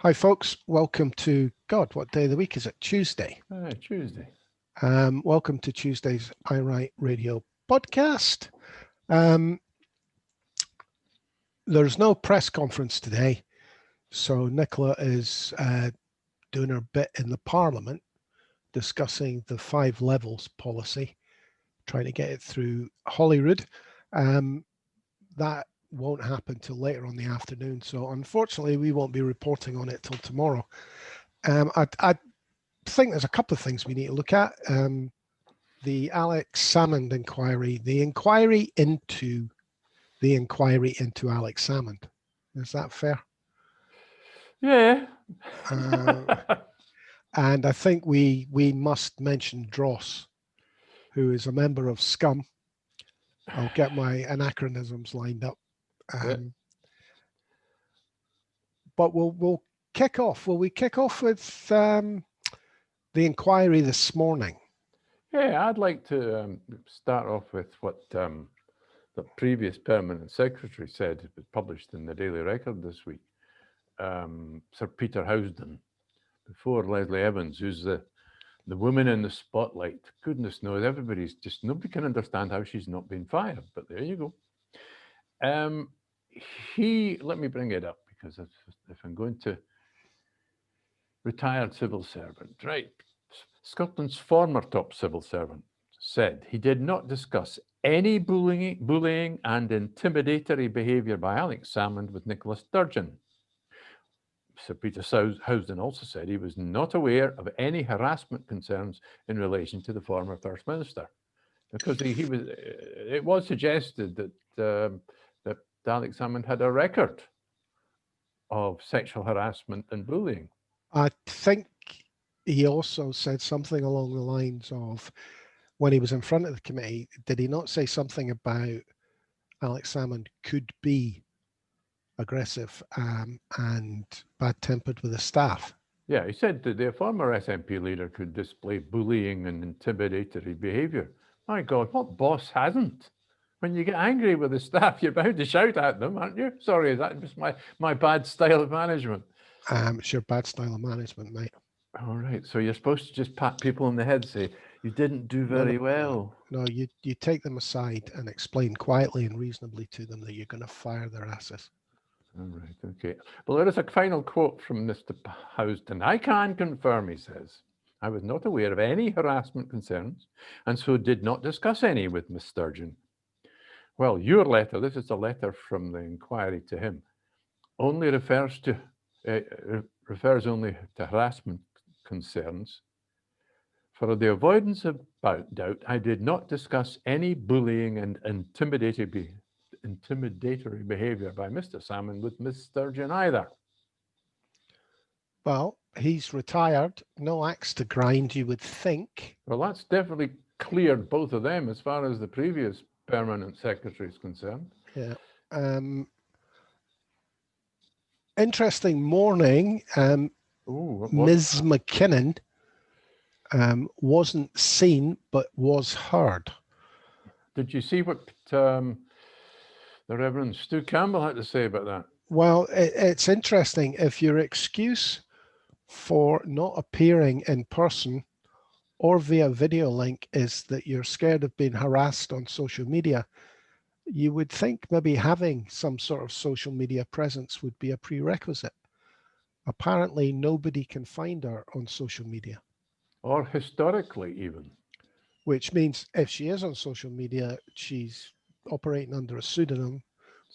Hi, folks. Welcome to, God, what day of the week is it? Tuesday. Tuesday. Welcome to Tuesday's I Write Radio podcast. There's no press conference today, so Nicola is doing her bit in the Parliament discussing the 5 levels policy, trying to get it through Holyrood. That won't happen till later on the afternoon, so unfortunately we won't be reporting on it till tomorrow. I think there's a couple of things we need to look at. The Alex Salmond inquiry, the inquiry into Alex Salmond. Is that fair? Yeah. And I think we must mention Dross, who is a member of Scum. I'll get my anachronisms lined up. But we'll kick off. Will we kick off with the inquiry this morning? Yeah, I'd like to start off with what the previous Permanent Secretary said. It was published in the Daily Record this week. Sir Peter Housden, before Leslie Evans, who's the woman in the spotlight. Goodness knows, nobody can understand how she's not been fired, but there you go. Let me bring it up, because if I'm going to retired civil servant, right? Scotland's former top civil servant said he did not discuss any bullying and intimidatory behaviour by Alex Salmond with Nicola Sturgeon. Sir Peter Housden also said he was not aware of any harassment concerns in relation to the former First Minister, because it was suggested that Alex Salmond had a record of sexual harassment and bullying. I think he also said something along the lines of, when he was in front of the committee, did he not say something about Alex Salmond could be aggressive and bad-tempered with the staff? Yeah, he said that the former SNP leader could display bullying and intimidatory behaviour. My God, what boss hasn't? When you get angry with the staff, you're bound to shout at them, aren't you? Sorry, that was my bad style of management. It's your bad style of management, mate. All right, so you're supposed to just pat people on the head, say, you didn't do very well. No, you take them aside and explain quietly and reasonably to them that you're going to fire their asses. All right, okay. Well, there is a final quote from Mr. Housden. I can confirm, he says, I was not aware of any harassment concerns and so did not discuss any with Miss Sturgeon. Well, your letter, this is a letter from the inquiry to him, only refers only to harassment concerns. For the avoidance of doubt, I did not discuss any bullying and intimidatory behaviour by Mr. Salmond with Miss Sturgeon either. Well, he's retired, no axe to grind, you would think. Well, that's definitely cleared both of them as far as the previous Permanent Secretary is concerned. Yeah. Interesting morning. Ms. McKinnon wasn't seen, but was heard. Did you see what the Reverend Stu Campbell had to say about that? Well, it's interesting. If your excuse for not appearing in person or via video link is that you're scared of being harassed on social media, you would think maybe having some sort of social media presence would be a prerequisite. Apparently, nobody can find her on social media. Or historically, even. Which means if she is on social media, she's operating under a pseudonym,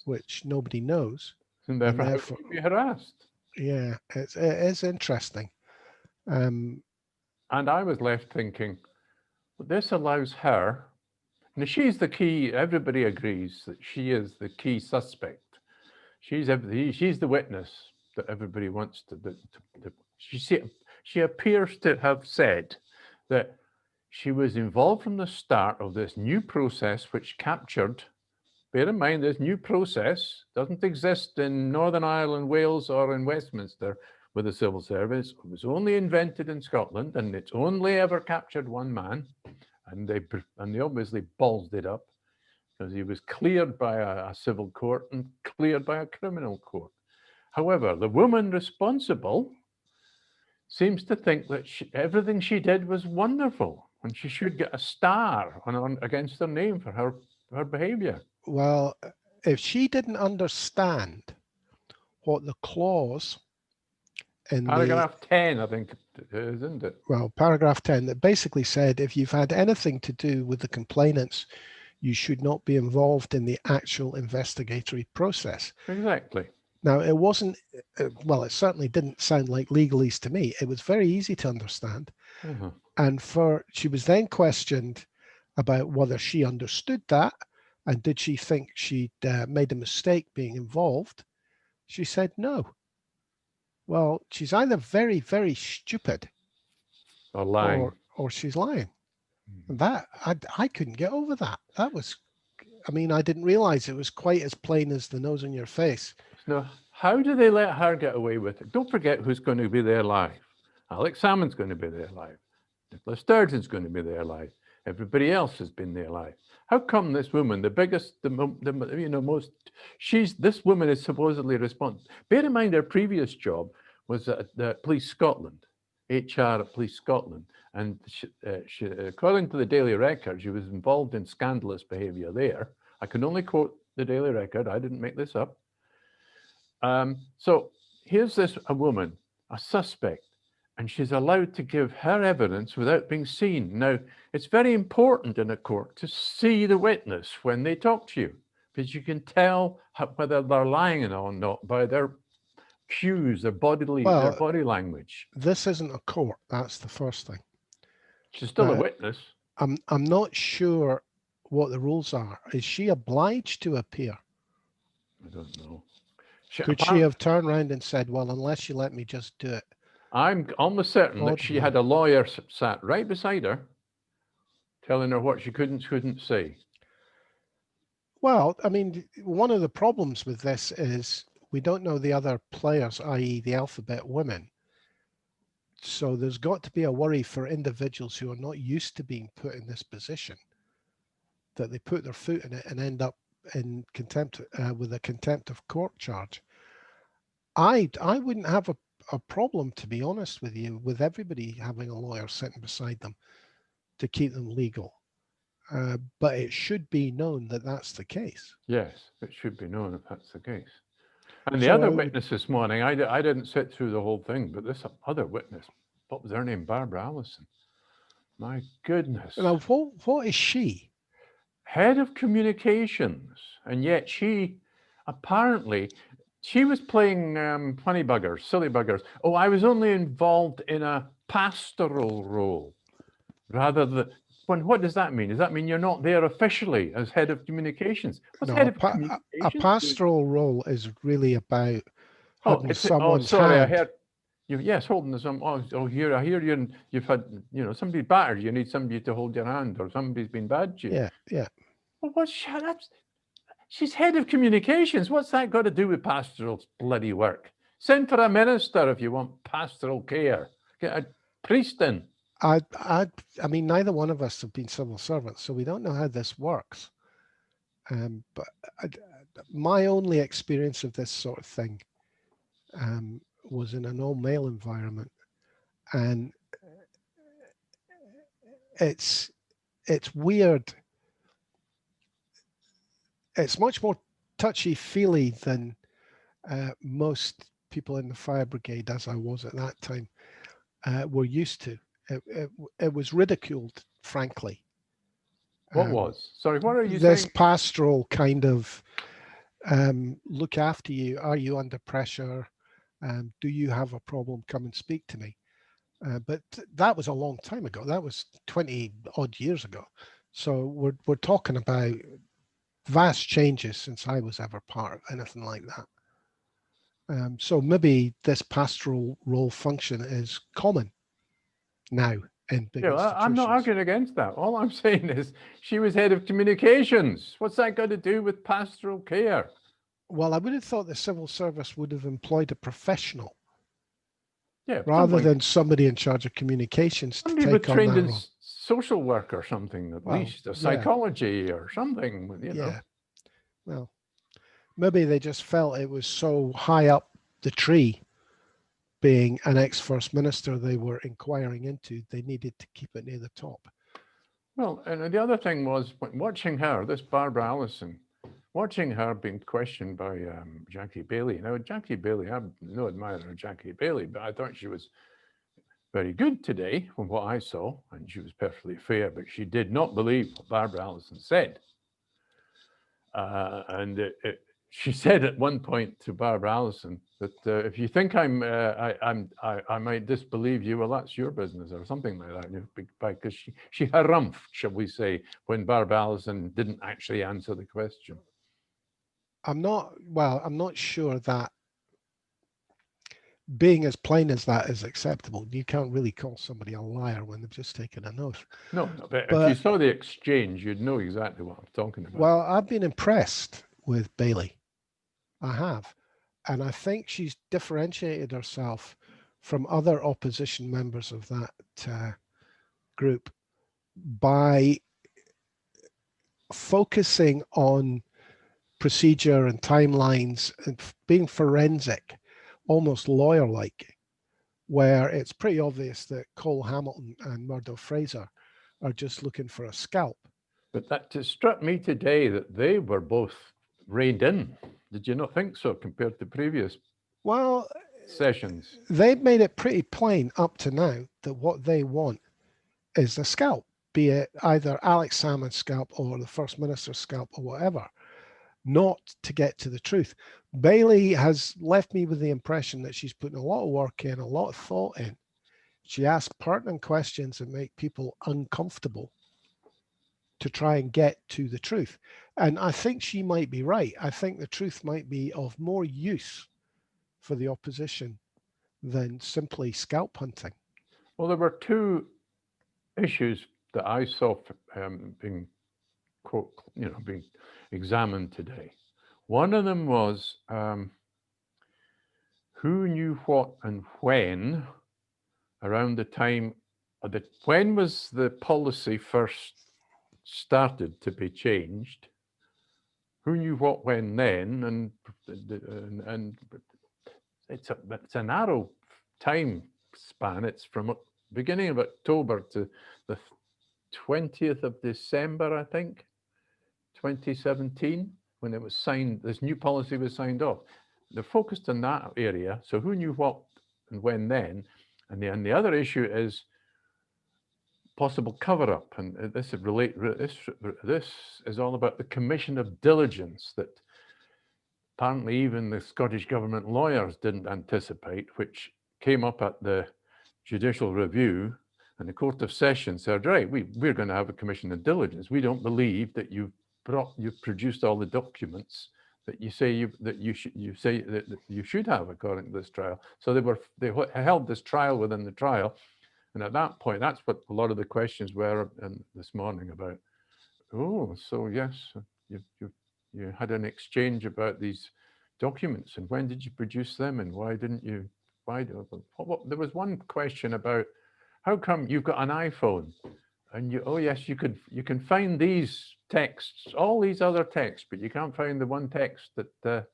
which nobody knows. And therefore how can you be harassed? Yeah, it is interesting. And I was left thinking, well, this allows her, now she's the key, everybody agrees that she is the key suspect. She's the witness that everybody wants to she appears to have said that she was involved from the start of this new process which captured, bear in mind, this new process doesn't exist in Northern Ireland, Wales, or in Westminster with the civil service. It was only invented in Scotland, and it's only ever captured one man, and they obviously ballsed it up because he was cleared by a civil court and cleared by a criminal court. However, the woman responsible seems to think that everything she did was wonderful and she should get a star against her name for her behavior. Well, if she didn't understand what the clause in Paragraph 10, I think it is, isn't it? Well, paragraph 10 that basically said if you've had anything to do with the complainants, you should not be involved in the actual investigatory process. Exactly. Now, it wasn't, well, it certainly didn't sound like legalese to me. It was very easy to understand. And she was then questioned about whether she understood that and did she think she'd made a mistake being involved. She said no. Well, she's either very, very stupid or lying, or she's lying. And that I couldn't get over that. That was, I mean, I didn't realize it was quite as plain as the nose on your face. No, how do they let her get away with it? Don't forget who's going to be there live. Alex Salmond's going to be there live. Nicola Sturgeon's going to be there live. Everybody else has been there live. How come this woman, the biggest, most, this woman is supposedly responsible. Bear in mind her previous job was at the Police Scotland, HR at Police Scotland. And she, according to the Daily Record, she was involved in scandalous behavior there. I can only quote the Daily Record. I didn't make this up. So here's a woman, a suspect, and she's allowed to give her evidence without being seen. Now, it's very important in a court to see the witness when they talk to you, because you can tell whether they're lying or not by their cues, their body language. This isn't a court. That's the first thing. She's still a witness. I'm not sure what the rules are. Is she obliged to appear? I don't know. Could she have turned around and said, well, unless you let me just do it? I'm almost certain that she had a lawyer sat right beside her, telling her what she couldn't say. Well, I mean, one of the problems with this is we don't know the other players, i.e. the alphabet women. So there's got to be a worry for individuals who are not used to being put in this position, that they put their foot in it and end up in contempt with a contempt of court charge. I wouldn't have a problem, to be honest with you, with everybody having a lawyer sitting beside them to keep them legal. But it should be known that that's the case. Yes, it should be known that that's the case. And the other witness this morning, I didn't sit through the whole thing, but this other witness, what was her name? Barbara Allison. My goodness. Now, what is she? Head of communications. And yet she was playing funny buggers, silly buggers. Oh, I was only involved in a pastoral role rather than. What does that mean? Does that mean you're not there officially as head of communications? What's head of communications? A pastoral role is really about holding someone's hand. I heard. Yes, holding some. I hear you've had, somebody battered. You need somebody to hold your hand, or somebody's been bad to you. Yeah. Well, she's head of communications. What's that got to do with pastoral bloody work? Send for a minister if you want pastoral care. Get a priest in. I mean, neither one of us have been civil servants, so we don't know how this works. But my only experience of this sort of thing was in an all-male environment, and it's weird. It's much more touchy-feely than most people in the fire brigade, as I was at that time, were used to. It was ridiculed, frankly. What was? Sorry, what are you saying? This pastoral kind of look after you. Are you under pressure? Do you have a problem? Come and speak to me. But that was a long time ago. That was 20 odd years ago. So we're talking about vast changes since I was ever part of anything like that. So maybe this pastoral role function is common now in big institutions. I'm not arguing against that. All I'm saying is she was head of communications. What's that got to do with pastoral care? Well, I would have thought the civil service would have employed a professional, rather than somebody in charge of communications. Somebody with trained in social work or something, at least, or psychology or something. Well, maybe they just felt it was so high up the tree being an ex-First Minister they were inquiring into, they needed to keep it near the top. Well, and the other thing was, watching her, this Barbara Allison, watching her being questioned by Jackie Baillie. Now, Jackie Baillie, I'm no admirer of Jackie Baillie, but I thought she was very good today from what I saw, and she was perfectly fair, but she did not believe what Barbara Allison said. She said at one point to Barbara Allison that if you think I might disbelieve you, well, that's your business, or something like that. Because she harumphed, shall we say, when Barbara Allison didn't actually answer the question. I'm not sure that being as plain as that is acceptable. You can't really call somebody a liar when they've just taken an oath. No, but if you saw the exchange, you'd know exactly what I'm talking about. Well, I've been impressed with Baillie. I have. And I think she's differentiated herself from other opposition members of that group by focusing on procedure and timelines and being forensic, almost lawyer-like, where it's pretty obvious that Cole Hamilton and Murdo Fraser are just looking for a scalp. But that just struck me today that they were both reined in. Did you not think so compared to previous sessions? They've made it pretty plain up to now that what they want is a scalp, be it either Alex Salmond's scalp or the First Minister's scalp or whatever, not to get to the truth. Baillie has left me with the impression that she's putting a lot of work in, a lot of thought in. She asks pertinent questions that make people uncomfortable to try and get to the truth. And I think she might be right. I think the truth might be of more use for the opposition than simply scalp hunting. Well, there were two issues that I saw being examined today. One of them was who knew what and when around the time of when was the policy first started to be changed? Who knew what when then? And it's a narrow time span. It's from beginning of October to the 20th of December, I think, 2017, when it was signed, this new policy was signed off. They're focused on that area. So who knew what and when then? And the other issue is possible cover-up. And this is all about the commission of diligence that apparently even the Scottish government lawyers didn't anticipate, which came up at the judicial review, and the Court of Session said, right, we're going to have a commission of diligence. We don't believe that you've produced all the documents that you say that you should have according to this trial. So they held this trial within the trial, and at that point, that's what a lot of the questions were this morning about. Oh, so yes, you had an exchange about these documents, and when did you produce them, and why didn't you? There was one question about how come you've got an iPhone and you can find these texts, all these other texts, but you can't find the one text that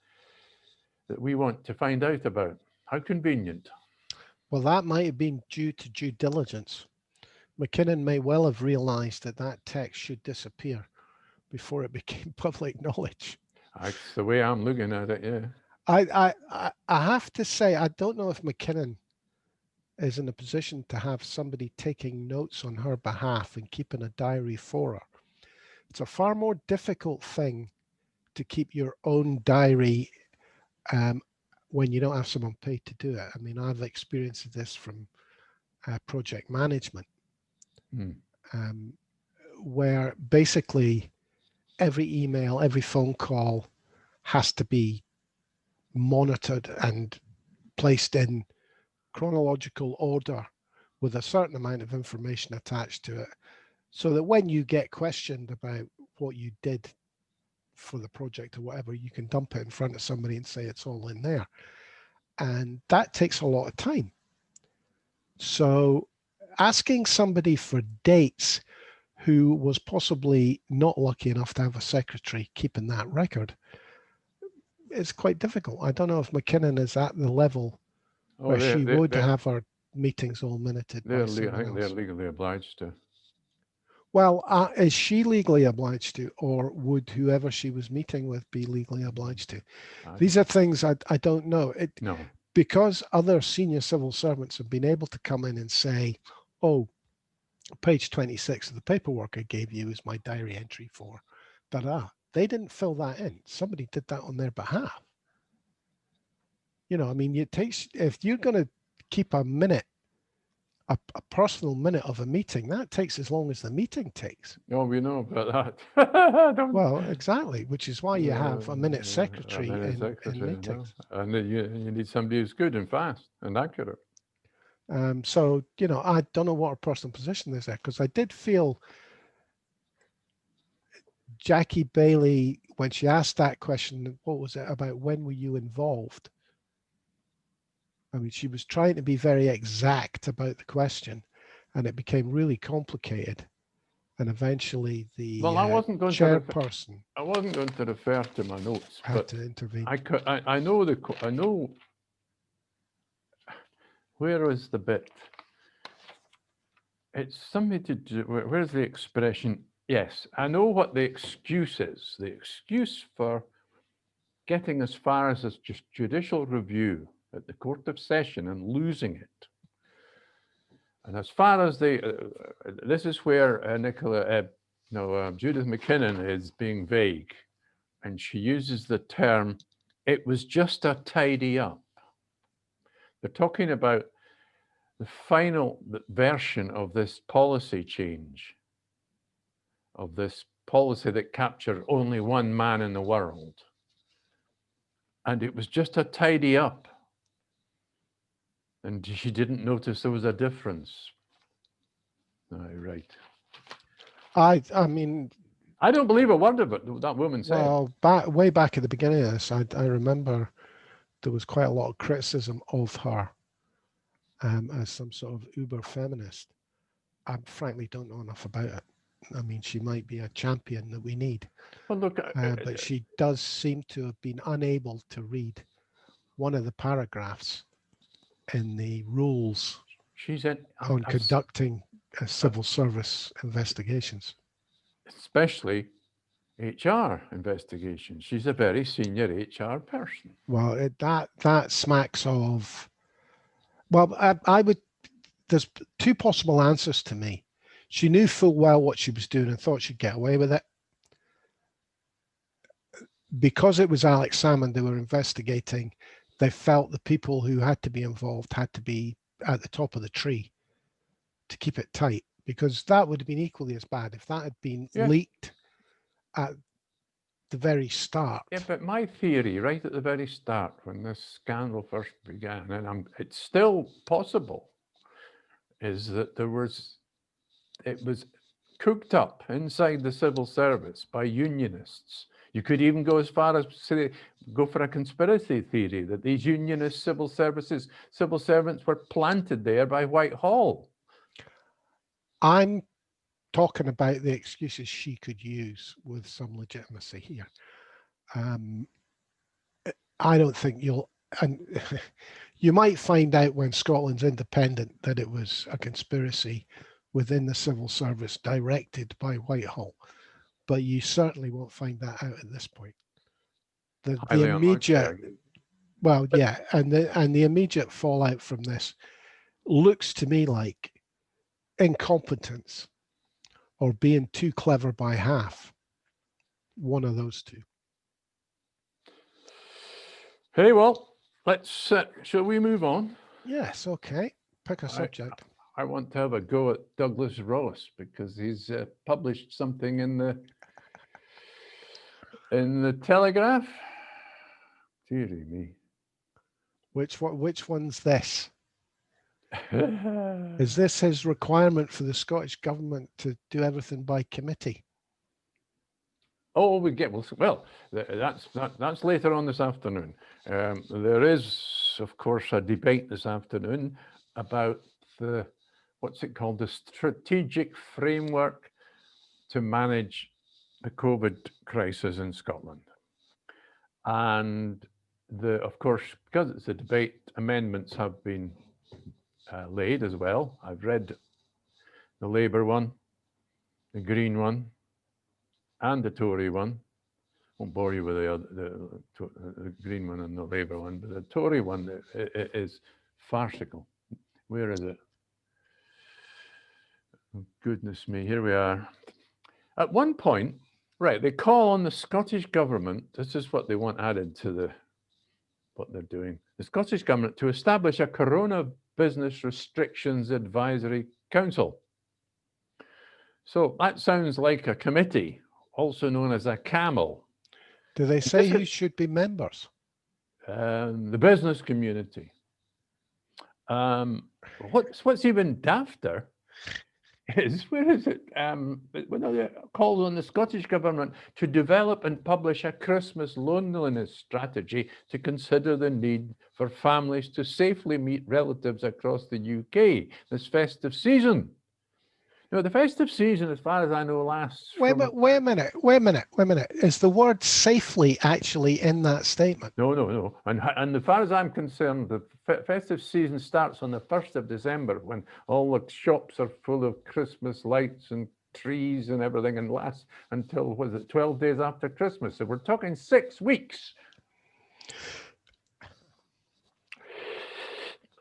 we want to find out about. How convenient. Well, that might have been due to due diligence. McKinnon may well have realized that that text should disappear before it became public knowledge. That's the way I'm looking at it, yeah. I have to say, I don't know if McKinnon is in a position to have somebody taking notes on her behalf and keeping a diary for her. It's a far more difficult thing to keep your own diary when you don't have someone paid to do it. I mean, I've experienced this from project management, where basically every email, every phone call has to be monitored and placed in chronological order with a certain amount of information attached to it, so that when you get questioned about what you did for the project or whatever, you can dump it in front of somebody and say it's all in there. And that takes a lot of time. So asking somebody for dates who was possibly not lucky enough to have a secretary keeping that record it's quite difficult. I don't know if McKinnon is at the level where she would have her meetings all minuted by someone I think they're else. legally obliged to. Well, is she legally obliged to, or would whoever she was meeting with be legally obliged to? These are things I don't know. No. Because other senior civil servants have been able to come in and say, oh, page 26 of the paperwork I gave you is my diary entry for da-da. They didn't fill that in. Somebody did that on their behalf. You know, I mean, if you're going to keep a minute, a personal minute of a meeting, that takes as long as the meeting takes. Oh, we know about that. Well, exactly, which is why you have a minute secretary in meetings. No. And you need somebody who's good and fast and accurate. So, you know, I don't know what her personal position is there, because I did feel Jackie Bailey, when she asked that question, what was it about, when were you involved? I mean, she was trying to be very exact about the question, and it became really complicated. And eventually the chairperson I wasn't going to refer to my notes, had to intervene. I know where is the bit? It's something to do, where's the expression? Yes, I know what the excuse is. The excuse for getting as far as this judicial review at the Court of Session and losing it. And as far as this is where Judith McKinnon is being vague, and she uses the term, it was just a tidy up. They're talking about the final version of this policy change, of this policy that captured only one man in the world. And it was just a tidy up. And she didn't notice there was a difference. Right. I mean, I don't believe a word of it that woman said. Well, way back at the beginning of this, I remember there was quite a lot of criticism of her as some sort of uber feminist. I frankly don't know enough about it. I mean, she might be a champion that we need. Well, look, but she does seem to have been unable to read one of the paragraphs in the rules on conducting civil service investigations. Especially HR investigations. She's a very senior HR person. Well, that smacks of, well, I would, there's two possible answers to me. She knew full well what she was doing and thought she'd get away with it. Because it was Alex Salmond they were investigating, they felt the people who had to be involved had to be at the top of the tree to keep it tight, because that would have been equally as bad if that had been leaked at the very start. Yeah, but my theory right at the very start, when this scandal first began, and it's still possible, is that it was cooked up inside the civil service by unionists. You could even go as far as go for a conspiracy theory that these unionist civil servants were planted there by Whitehall. I'm talking about the excuses she could use with some legitimacy here. I don't think and you might find out when Scotland's independent that it was a conspiracy within the civil service directed by Whitehall, but you certainly won't find that out at this point. The immediate, well, yeah, and the immediate fallout from this looks to me like incompetence or being too clever by half. One of those two. Hey, well, let's, shall we move on? Yes, okay. Pick a subject. I want to have a go at Douglas Ross because he's published something in the Telegraph. Dearie me. Which one's this? Is this his requirement for the Scottish government to do everything by committee? Oh, well, that's later on this afternoon. There is, of course, a debate this afternoon about what's it called, the strategic framework to manage the COVID crisis in Scotland. And of course, because it's a debate, amendments have been laid as well. I've read the Labour one, the Green one, and the Tory one. Won't bore you with the Green one and the Labour one, but the Tory one is farcical. Where is it? Oh, goodness me, here we are. At one point, right, they call on the Scottish government, this is what they want added to what they're doing, the Scottish government to establish a Corona Business Restrictions Advisory Council. So that sounds like a committee, also known as a CAMEL. Do they say who should be members? The business community. What's even dafter is, where is it? When it calls on the Scottish government to develop and publish a Christmas loneliness strategy to consider the need for families to safely meet relatives across the UK this festive season. No, the festive season, as far as I know, lasts. Wait a minute. Is the word safely actually in that statement? No. And as far as I'm concerned, the festive season starts on the 1st of December when all the shops are full of Christmas lights and trees and everything, and lasts until, was it 12 days after Christmas? So we're talking 6 weeks.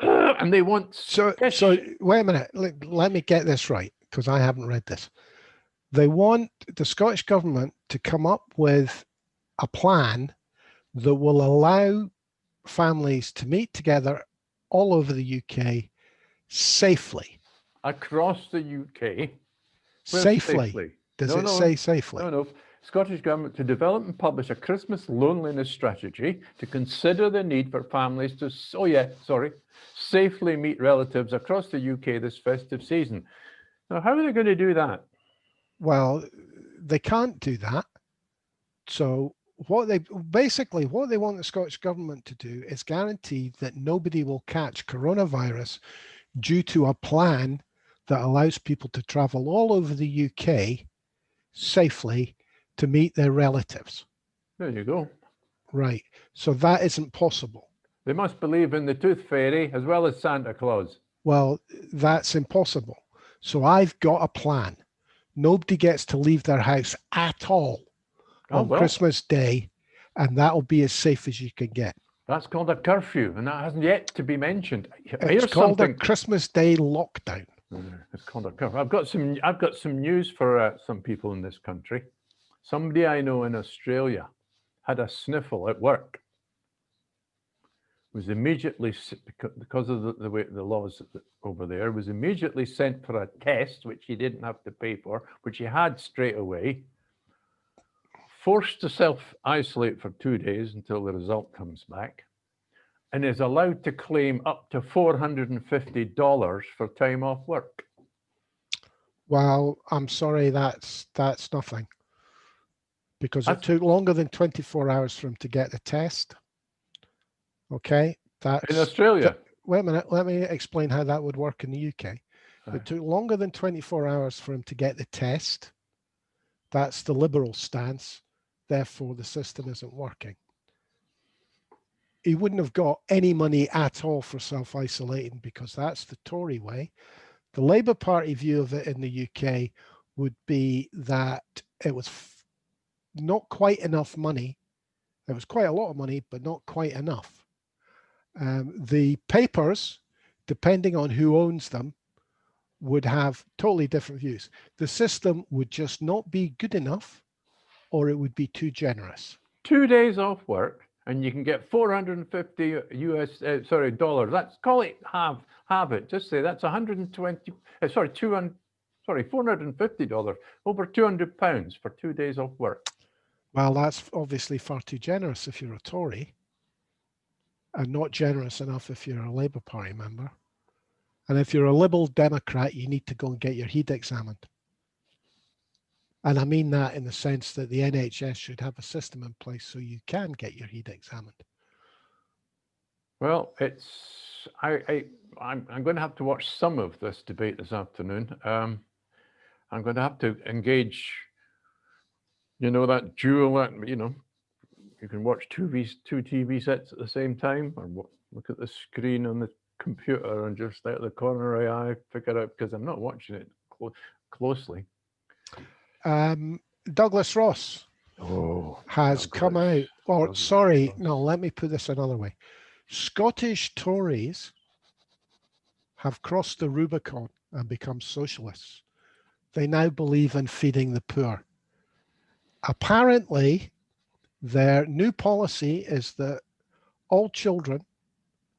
And they want... So wait a minute. Let me get this right, because I haven't read this. They want the Scottish government to come up with a plan that will allow families to meet together all over the UK safely. Across the UK. Safely. Does it say safely? No. Scottish government to develop and publish a Christmas loneliness strategy to consider the need for families to, safely meet relatives across the UK this festive season. Now, how are they going to do that? Well, they can't do that. So what they want the Scottish government to do is guarantee that nobody will catch coronavirus due to a plan that allows people to travel all over the UK safely to meet their relatives. There you go. Right. So that isn't possible. They must believe in the tooth fairy as well as Santa Claus. Well, that's impossible. So I've got a plan. Nobody gets to leave their house at all on Christmas Day, and that'll be as safe as you can get. That's called a curfew, and that hasn't yet to be mentioned. It's called a Christmas Day lockdown. It's called a curfew. I've got some news for some people in this country. Somebody I know in Australia had a sniffle at work. Was immediately, because of the way the laws over there, was immediately sent for a test, which he didn't have to pay for, which he had straight away. Forced to self-isolate for 2 days until the result comes back, and is allowed to claim up to $450 for time off work. Well, I'm sorry, that's nothing. Because it took longer than 24 hours for him to get the test. Okay, that's in Australia. Wait a minute, let me explain how that would work in the UK. It took longer than 24 hours for him to get the test. That's the Liberal stance. Therefore, the system isn't working. He wouldn't have got any money at all for self-isolating because that's the Tory way. The Labour Party view of it in the UK would be that it was not quite enough money. It was quite a lot of money, but not quite enough. The papers, depending on who owns them, would have totally different views. The system would just not be good enough, or it would be too generous. 2 days off work, and you can get $450 dollars. Let's call it half it. Just say that's $450, over £200 for 2 days off work. Well, that's obviously far too generous if you're a Tory, and not generous enough if you're a Labour Party member. And if you're a Liberal Democrat, you need to go and get your heat examined. And I mean that in the sense that the NHS should have a system in place so you can get your heat examined. Well, I'm going to have to watch some of this debate this afternoon. I'm going to have to engage, that dual, you can watch two TV sets at the same time, or look at the screen on the computer and just out of the corner of your eye figure out, because I'm not watching it closely. Douglas Ross has come out. Or sorry, Ross. no, let me put this another way. Scottish Tories have crossed the Rubicon and become socialists. They now believe in feeding the poor. Apparently, their new policy is that all children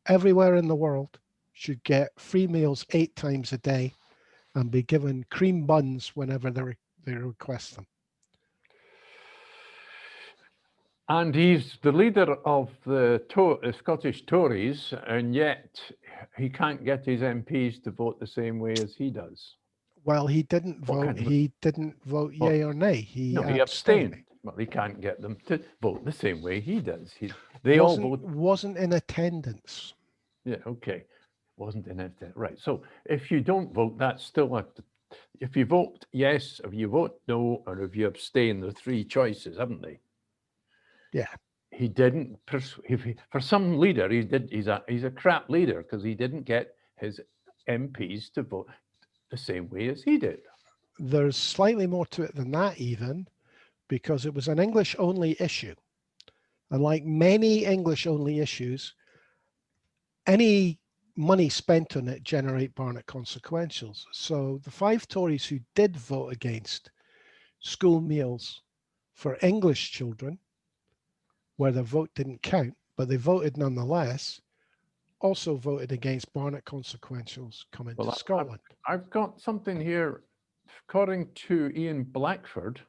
everywhere in the world should get free meals 8 times a day and be given cream buns whenever they request them. And he's the leader of the Scottish Tories, and yet he can't get his MPs to vote the same way as he does. Well, he didn't vote. He didn't vote yay or nay. He abstained. Well, he can't get them to vote the same way he does. Wasn't in attendance. Yeah, okay. Wasn't in attendance. Right. So if you don't vote, that's still if you vote yes, if you vote no, or if you abstain, there are 3 choices, haven't they? Yeah. He didn't. For some leader, he's a crap leader because he didn't get his MPs to vote the same way as he did. There's slightly more to it than that, even, because it was an English-only issue. And like many English-only issues, any money spent on it generate Barnett consequentials. So the 5 Tories who did vote against school meals for English children, where their vote didn't count, but they voted nonetheless, also voted against Barnett consequentials coming to Scotland. I've got something here. According to Ian Blackford,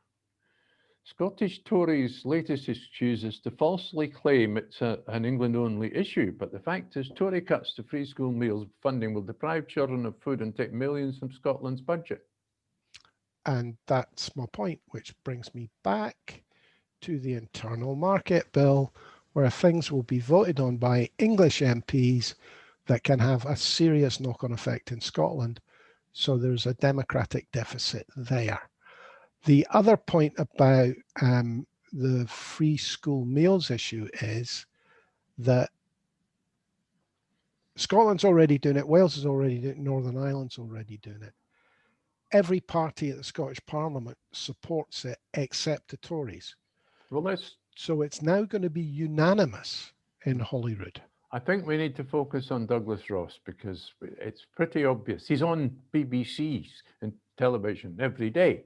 Scottish Tories' latest excuse is to falsely claim it's an England-only issue, but the fact is Tory cuts to free school meals funding will deprive children of food and take millions from Scotland's budget. And that's my point, which brings me back to the Internal Market Bill, where things will be voted on by English MPs that can have a serious knock-on effect in Scotland. So there's a democratic deficit there. The other point about the free school meals issue is that Scotland's already doing it, Wales is already doing it, Northern Ireland's already doing it. Every party at the Scottish Parliament supports it except the Tories. Well, so it's now going to be unanimous in Holyrood. I think we need to focus on Douglas Ross because it's pretty obvious. He's on BBC's and television every day.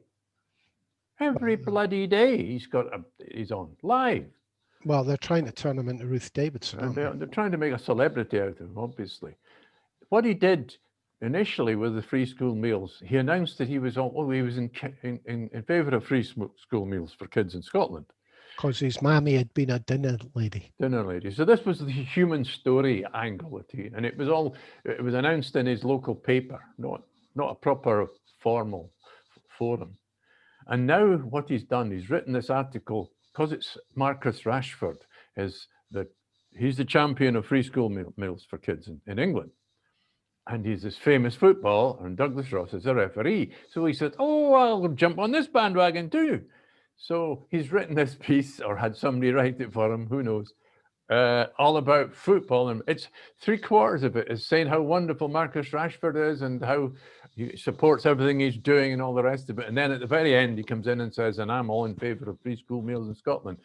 Every bloody day he's on live. Well, they're trying to turn him into Ruth Davidson. They're trying to make a celebrity out of him, obviously. What he did initially with the free school meals, he announced that he was in favour of free school meals for kids in Scotland. Because his mammy had been a dinner lady. So this was the human story angle, and it was announced in his local paper, not a proper formal forum. And now what he's done, he's written this article, because it's Marcus Rashford, is that he's the champion of free school meals for kids in England. And he's this famous footballer, and Douglas Ross is a referee. So he said, I'll jump on this bandwagon too. So he's written this piece, or had somebody write it for him, who knows, all about football. And it's 3/4 of it is saying how wonderful Marcus Rashford is and how he supports everything he's doing and all the rest of it. And then at the very end, he comes in and says, and I'm all in favour of free school meals in Scotland.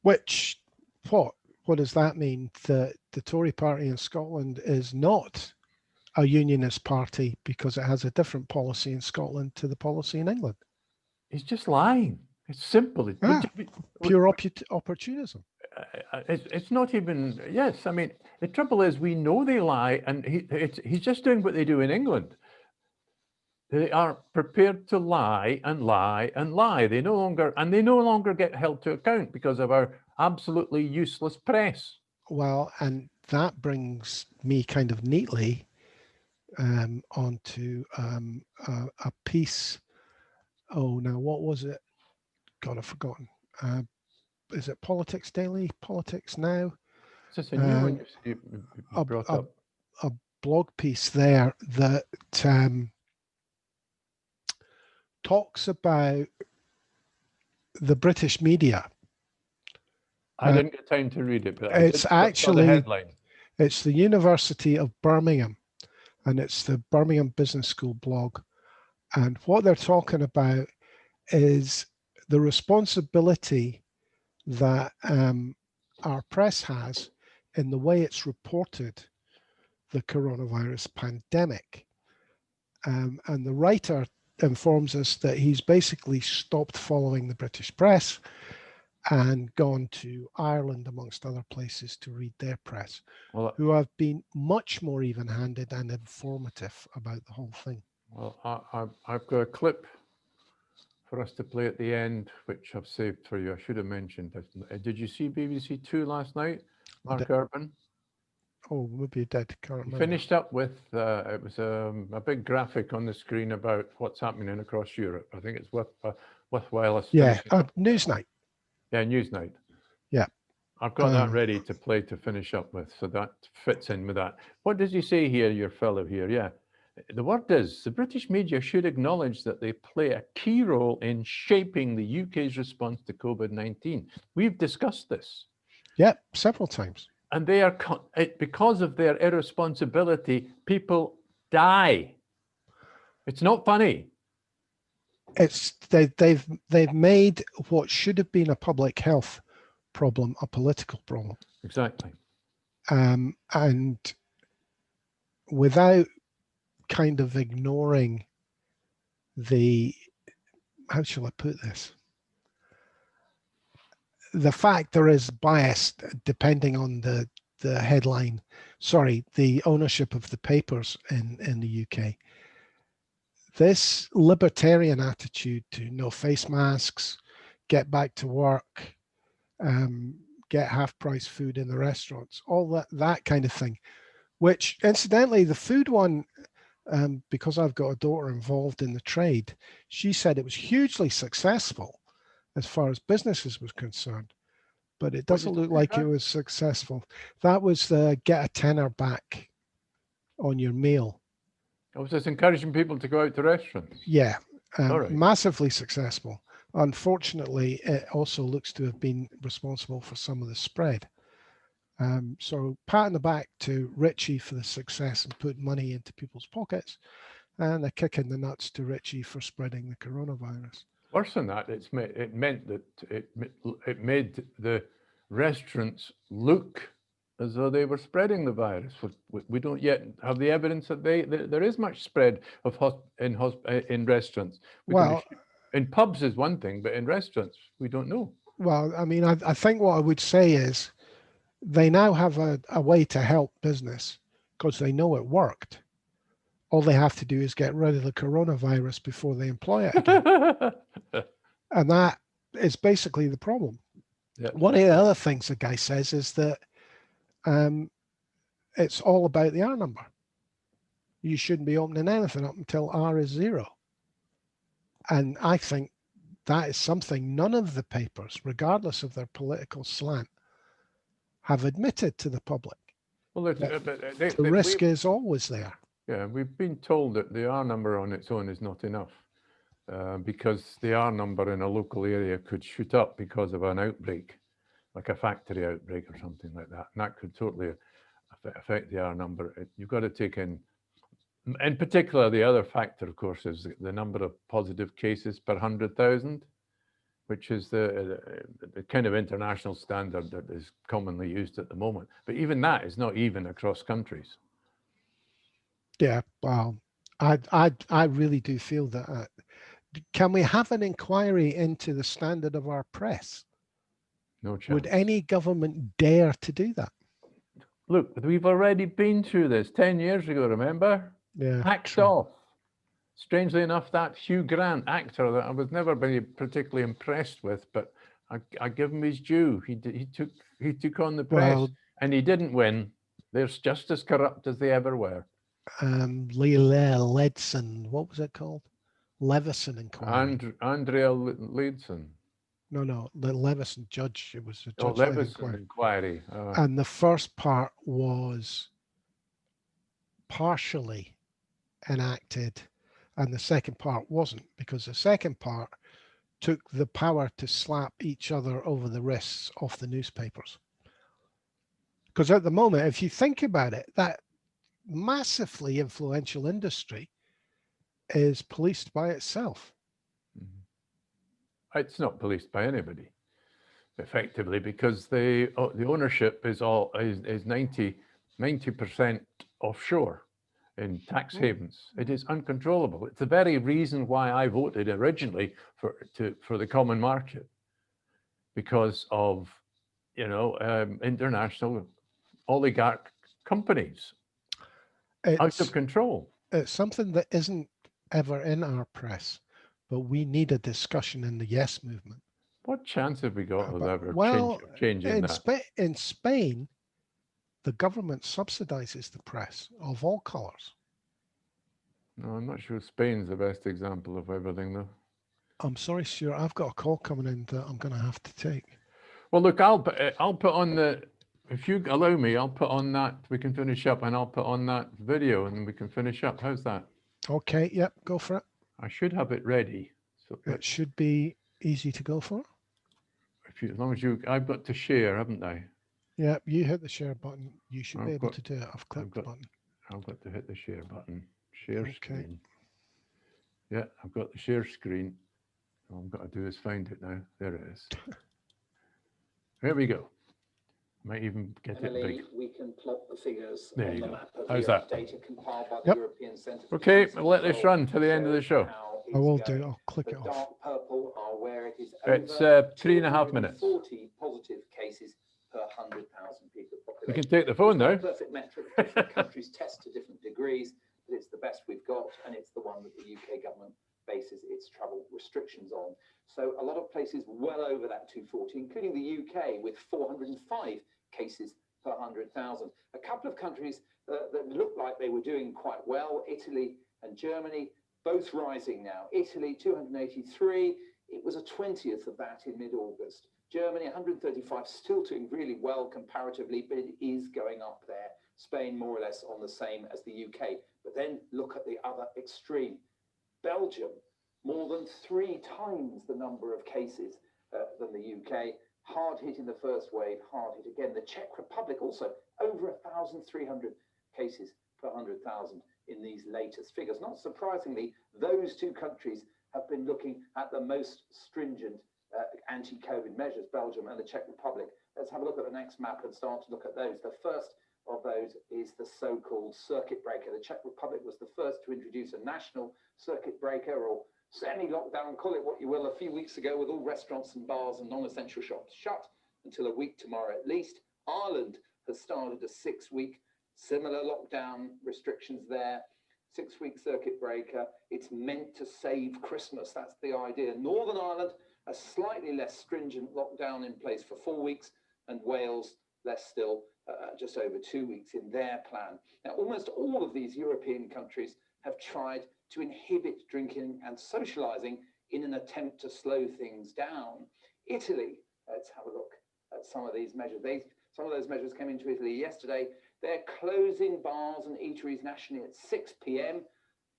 Which, what does that mean? That the Tory party in Scotland is not a unionist party because it has a different policy in Scotland to the policy in England? He's just lying. It's simple. Pure opportunism. It's not even, yes. I mean, the trouble is we know they lie, and he's just doing what they do in England. They are prepared to lie and lie and lie. They no longer get held to account because of our absolutely useless press. Well, and that brings me kind of neatly onto a piece. Oh, now what was it? God, I've forgotten. Is it Politics Daily? Politics Now? Is this a new one you brought up? A blog piece there that talks about the British media. I didn't get time to read it, but It's saw the headline. It's the University of Birmingham, and it's the Birmingham Business School blog. And what they're talking about is the responsibility that our press has in the way it's reported the coronavirus pandemic. And the writer informs us that he's basically stopped following the British press and gone to Ireland, amongst other places, to read their press, who have been much more even-handed and informative about the whole thing. Well, I've got a clip for us to play at the end, which I've saved for you. I should have mentioned. Did you see BBC Two last night, Mark Urban? Oh, maybe you did. Can't remember. Finished up with, it was a big graphic on the screen about what's happening across Europe. I think it's worthwhile us finishing up. Newsnight. Yeah, Newsnight. Yeah. I've got that ready to play to finish up with, so that fits in with that. What does he say here, your fellow here? Yeah. The word is, the British media should acknowledge that they play a key role in shaping the UK's response to COVID-19. We've discussed this. Yeah, several times. And they are, because of their irresponsibility, people die. It's not funny. It's they've made what should have been a public health problem a political problem. Exactly. And without kind of ignoring the, how shall I put this? The fact there is bias depending on the headline, sorry, the ownership of the papers in the UK. This libertarian attitude to no face masks, get back to work, get half-price food in the restaurants, all that kind of thing, which incidentally, the food one, because I've got a daughter involved in the trade, she said it was hugely successful as far as businesses was concerned, but it doesn't look like it was successful. That was the get a tenner back on your meal. I was just encouraging people to go out to restaurants. Yeah, massively successful. Unfortunately, it also looks to have been responsible for some of the spread. So pat on the back to Richie for the success and putting money into people's pockets, and a kick in the nuts to Richie for spreading the coronavirus. Worse than that, it meant that it made the restaurants look as though they were spreading the virus. We don't yet have the evidence that there is much spread in restaurants. Well, in pubs is one thing, but in restaurants we don't know. Well, I mean, I think what I would say is they now have a way to help business because they know it worked. All they have to do is get rid of the coronavirus before they employ it again. And that is basically the problem. Yep. One of the other things the guy says is that it's all about the R number. You shouldn't be opening anything up until R is 0. And I think that is something none of the papers, regardless of their political slant, have admitted to the public. Well, the risk is always there. Yeah, we've been told that the R number on its own is not enough because the R number in a local area could shoot up because of an outbreak, like a factory outbreak or something like that. And that could totally affect the R number. You've got to take in particular, the other factor, of course, is the number of positive cases per 100,000, which is the kind of international standard that is commonly used at the moment. But even that is not even across countries. Yeah, well, I really do feel that. Can we have an inquiry into the standard of our press? No chance. Would any government dare to do that? Look, we've already been through this 10 years ago, remember? Yeah. Hacked off. Strangely enough, that Hugh Grant actor that I was never very particularly impressed with, but I give him his due. He took on the press, and he didn't win. They're just as corrupt as they ever were. Ledson, what was it called? Levison inquiry. Andrea Leadson. No, the Levison judge. It was a judge Levison inquiry. And the first part was partially enacted, and the second part wasn't, because the second part took the power to slap each other over the wrists off the newspapers. Because at the moment, if you think about it, that massively influential industry is policed by itself. It's not policed by anybody, effectively, because the ownership is 90% offshore in tax havens. It is uncontrollable. It's the very reason why I voted originally for the common market, because of international oligarch companies out of control. It's something that isn't ever in our press, but we need a discussion in the Yes movement. What chance have we got of ever changing that? In Spain, the government subsidizes the press of all colors. No, I'm not sure Spain's the best example of everything, though. I'm sorry, Stuart, I've got a call coming in that I'm going to have to take. Well, look, I'll put on the, if you allow me, I'll put on that, we can finish up, and I'll put on that video and we can finish up. How's that? Okay, yep, go for it. I should have it ready. So it should be easy to go for. As long as I've got to share, haven't I? Yeah, you hit the share button. You should be able to do it. I've clicked the button. I've got to hit the share button. Share screen. Yeah, I've got the share screen. All I've got to do is find it now. There it is. Here we go. Might even get it big. We can plot the figures there on you the go. map of How's that? data compiled by the European Centre for Okay, we'll let this run to the end of the show. I will do. I'll click it off. Dark purple are where it is. It's 3.5 minutes. 40 positive cases per 100,000 people. We can take the phone now. Perfect metric. Different countries test to different degrees, but it's the best we've got, and it's the one that the UK government bases its travel restrictions on. So a lot of places well over that 240, including the UK with 405 cases per 100,000. A couple of countries that looked like they were doing quite well, Italy and Germany, both rising now. Italy, 283. It was a 20th of that in mid-August. Germany, 135, still doing really well comparatively, but it is going up there. Spain, more or less on the same as the UK. But then look at the other extreme. Belgium, more than 3 times the number of cases than the UK. Hard hit in the first wave, hard hit again. The Czech Republic also over 1,300 cases per 100,000 in these latest figures. Not surprisingly, those two countries have been looking at the most stringent anti-COVID measures, Belgium and the Czech Republic. Let's have a look at the next map and start to look at those. The first of those is the so-called circuit breaker. The Czech Republic was the first to introduce a national circuit breaker, or semi-lockdown, call it what you will, a few weeks ago, with all restaurants and bars and non-essential shops shut until a week tomorrow at least. Ireland has started a 6-week similar lockdown restrictions there. 6-week circuit breaker. It's meant to save Christmas. That's the idea. Northern Ireland, a slightly less stringent lockdown in place for 4 weeks, and Wales, less still, just over 2 weeks in their plan. Now, almost all of these European countries have tried to inhibit drinking and socializing in an attempt to slow things down. Italy, let's have a look at some of these measures. Some of those measures came into Italy yesterday. They're closing bars and eateries nationally at 6 p.m.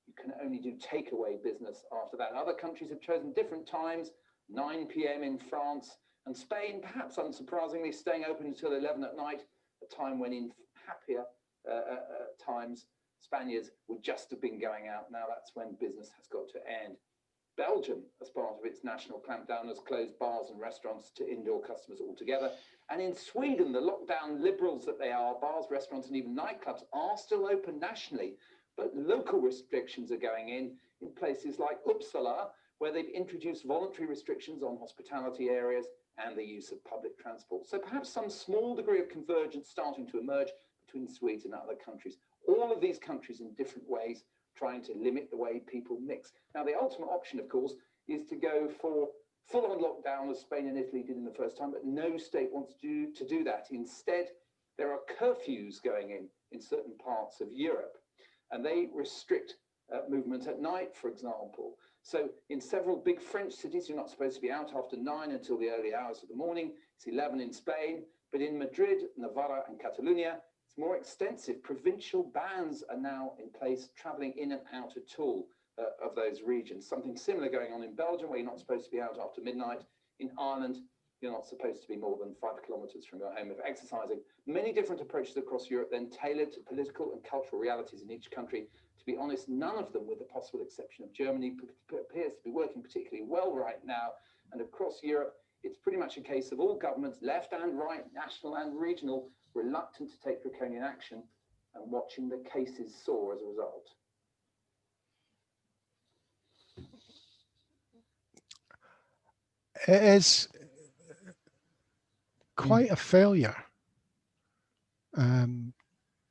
You can only do takeaway business after that. Other countries have chosen different times, 9 p.m. in France, and Spain, perhaps unsurprisingly, staying open until 11 at night, a time when in happier times, Spaniards would just have been going out. Now that's when business has got to end. Belgium, as part of its national clampdown, has closed bars and restaurants to indoor customers altogether. And in Sweden, the lockdown liberals that they are, bars, restaurants, and even nightclubs are still open nationally, but local restrictions are going in places like Uppsala, where they've introduced voluntary restrictions on hospitality areas and the use of public transport. So perhaps some small degree of convergence starting to emerge between Sweden and other countries. All of these countries in different ways trying to limit the way people mix. Now, the ultimate option, of course, is to go for full-on lockdown as Spain and Italy did in the first time, but no state wants to do that. Instead, there are curfews going in certain parts of Europe, and they restrict movement at night, for example. So in several big French cities, you're not supposed to be out after 9 until the early hours of the morning. It's 11 in Spain, but in Madrid, Navarra, and Catalonia, it's more extensive. Provincial bans are now in place, traveling in and out at all. of those regions. Something similar going on in Belgium, where you're not supposed to be out after midnight. In Ireland, you're not supposed to be more than 5 kilometres from your home if exercising. Many different approaches across Europe, then tailored to political and cultural realities in each country. To be honest, none of them, with the possible exception of Germany, appears to be working particularly well right now. And across Europe, it's pretty much a case of all governments, left and right, national and regional, reluctant to take draconian action and watching the cases soar as a result. It is quite a failure. Do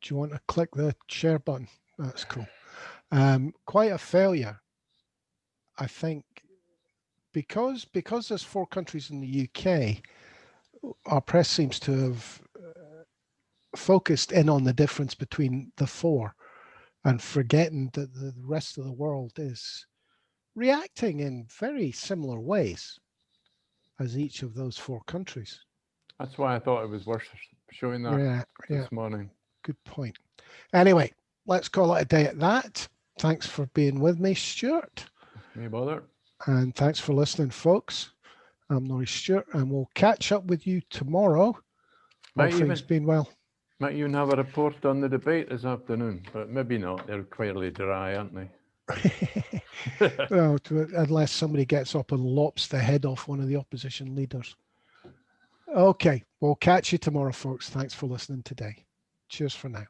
you want to click the share button? That's cool. Quite a failure, I think, because there's 4 countries in the UK, our press seems to have focused in on the difference between the 4 and forgetting that the rest of the world is reacting in very similar ways as each of those 4 countries. That's why I thought it was worth showing that this morning. Good point. Anyway, let's call it a day at that. Thanks for being with me, Stuart. No bother. And thanks for listening, folks. I'm Norris Stewart, and we'll catch up with you tomorrow. All things being well. Might even have a report on the debate this afternoon, but maybe not. They're clearly dry, aren't they? Well, unless somebody gets up and lops the head off one of the opposition leaders. Okay, we'll catch you tomorrow, folks. Thanks for listening today. Cheers for now.